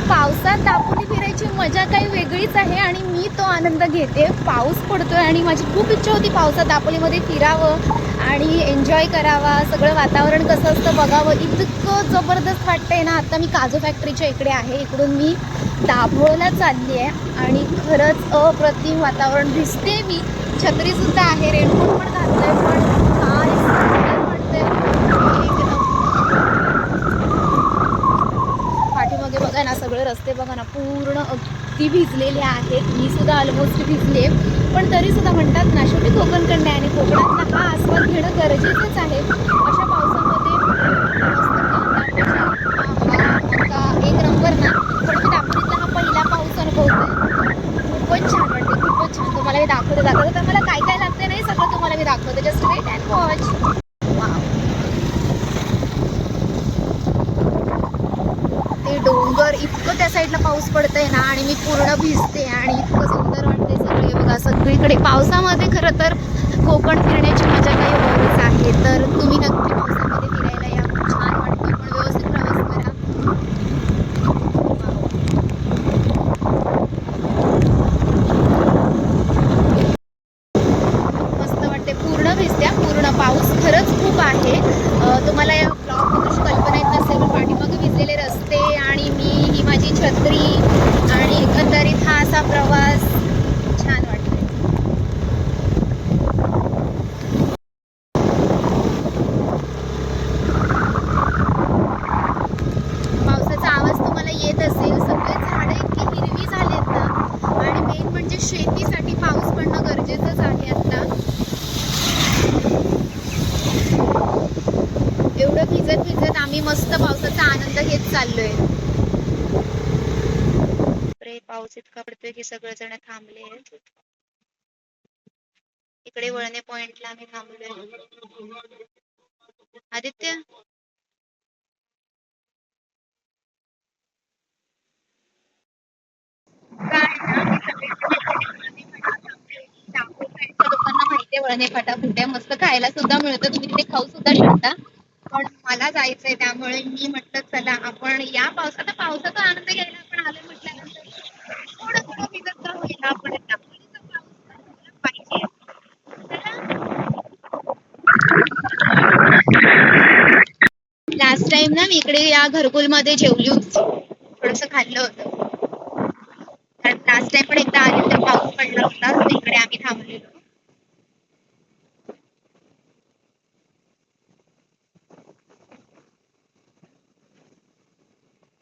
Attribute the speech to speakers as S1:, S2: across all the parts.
S1: पावसात दापोली फिरायची मजा काही वेगळीच आहे आणि मी तो आनंद घेते। पाऊस पडतोय आणि माझी खूप इच्छा होती पावसात दापोलीमध्ये फिरावं आणि एन्जॉय करावा, सगळं वातावरण कसं असतं बघावं। इतकं जबरदस्त वाटतंय ना। आता मी काजू फॅक्टरीच्या इकडे आहे, इकडून मी दाभोळला चालली आहे आणि खरंच अप्रतिम वातावरण दिसते। मी छत्रीसुद्धा आहे, रेनकोट पण घातलंय, पण काय सुंदर वाटतंय। पाठीमागे बघा ना, सगळे रस्ते बघा ना, पूर्ण अगदी भिजलेले आहेत। मी सुद्धा ऑलमोस्ट भिजले, पण तरी सुद्धा म्हणतात ना, शेवटी कोकण कन्या आणि कोकणातला हा आस्वाद घेणं गरजेचंच आहे। अशा पावसामध्ये एक नंबर ना। पण मी दापोलीतला हा पहिला पाऊस अनुभवतोय, खूपच छान वाटते, खूपच छान। तुम्हाला मी दाखवते तर मला काय काय लागते नाही सगळं तुम्हाला मी दाखवते। Just wait and watch. ते डोंगर इतकं त्या साईडला पाऊस पडतंय ना आणि मी पूर्ण भिजते आणि इतकं सुंदर वाटते सगळे बघा सगळीकडे। पावसामध्ये खरं तर कोकण फिरण्याची मजा काही औरच आहे, तर तुम्ही नक्की पावसामध्ये फिरायला या, खूप छान वाटतं, पण व्यवस्थित प्रवास करा। मस्त वाटते, पूर्ण भिजत्या, पूर्ण पाऊस खरंच खूप आहे। तुम्हाला या ब्लॉगमधून अशी कल्पना येत नसेल, पण पाठीमागे भिजलेले रस्ते आणि मी, ही माझी छत्री आणि एकंदरीत हा असा प्रवास छान वाटतोय। पावसाचा आवाज तुम्हाला येत असेल, सगळे झाडं इतकी हिरवी झालेत ना आणि मेन म्हणजे शेतीसाठी पाऊस पडणं गरजेचंच आहे आता। एवढं भिजत भिजत आम्ही मस्त पावसाचा आनंद घेत चाललोय। पाऊस इतका पडतोय की सगळेजण थांबले आहेत। इकडे वळणे पॉइंटला आम्ही थांबलोय। आदित्य, लोकांना माहितीये वळणे फाटा कुठे मस्त खायला सुद्धा मिळतं, तुम्ही तिथे खाऊ सुद्धा शकता। पण मला जायचंय, त्यामुळे मी म्हटलं चला आपण या पावसाचा आनंद घ्यायला आपण आलो म्हटल्यानंतर थोडं थोडं भिजत का होईना आपण दापोलीचा पाऊस अनुभवला पाहिजे। लास्ट टाइम ना मी इकडे या घरकुलमध्ये जेवली होती, थोडस खाल्लं होतं, कारण लास्ट टाइम पण एकदा आले तर पाऊस पडला होता, इकडे आम्ही थांबलेलो।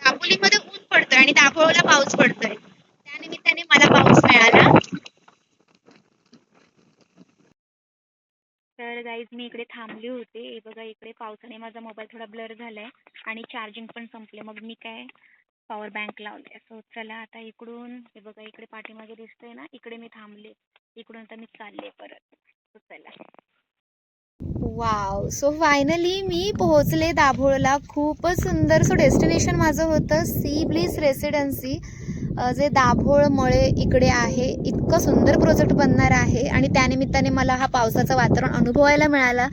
S1: दापोलीमध्ये ऊन पडतोय आणि दापोलीला पाऊस पडतोय, त्यानिमित्ताने मला पाऊस मिळाला। तर गाईज मी इकडे थांबली होते, हे बघा इकडे पावसाने माझा मोबाईल थोडा ब्लर झालाय आणि चार्जिंग पण संपले, मग मी काय पॉवर बँक लावले। सो चला आता इकडून, हे बघा इकडे पाठीमागे दिसतंय ना, इकडे मी थांबले, इकडून आता मी चालले परत। सो चला। वाव, सो फायनली मी पोहोचले दाभोळला। खूपच सुंदर सो डेस्टिनेशन माझं होतं सी ब्लिस रेसिडेन्सी, जे दाभोळ मळे इकडे आहे। इतकं सुंदर प्रोजेक्ट बनणार आहे आणि त्यानिमित्ताने मला हा पावसाचं वातावरण अनुभवायला मिळाला।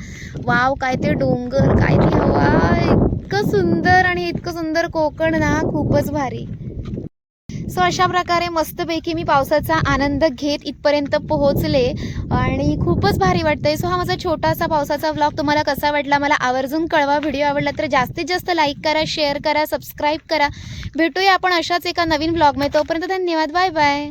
S1: वाव, काय ते डोंगर, काय ती हवा, इतकं सुंदर आणि इतकं सुंदर कोकण ना, खूपच भारी। सो अशा प्रकारे मस्तपैकी मी पावसाचा आनंद घेत इथपर्यंत पोहोचले आणि खूपच भारी वाटतंय। सो हा माझा छोटासा पावसाचा व्लॉग तुम्हाला कसा वाटला मला आवर्जून कळवा। व्हिडिओ आवडला तर जास्तीत जास्त लाईक करा, शेअर करा, सबस्क्राईब करा। भेटूया आपण अशाच एका नवीन व्लॉगमध्ये, तोपर्यंत धन्यवाद, बाय बाय।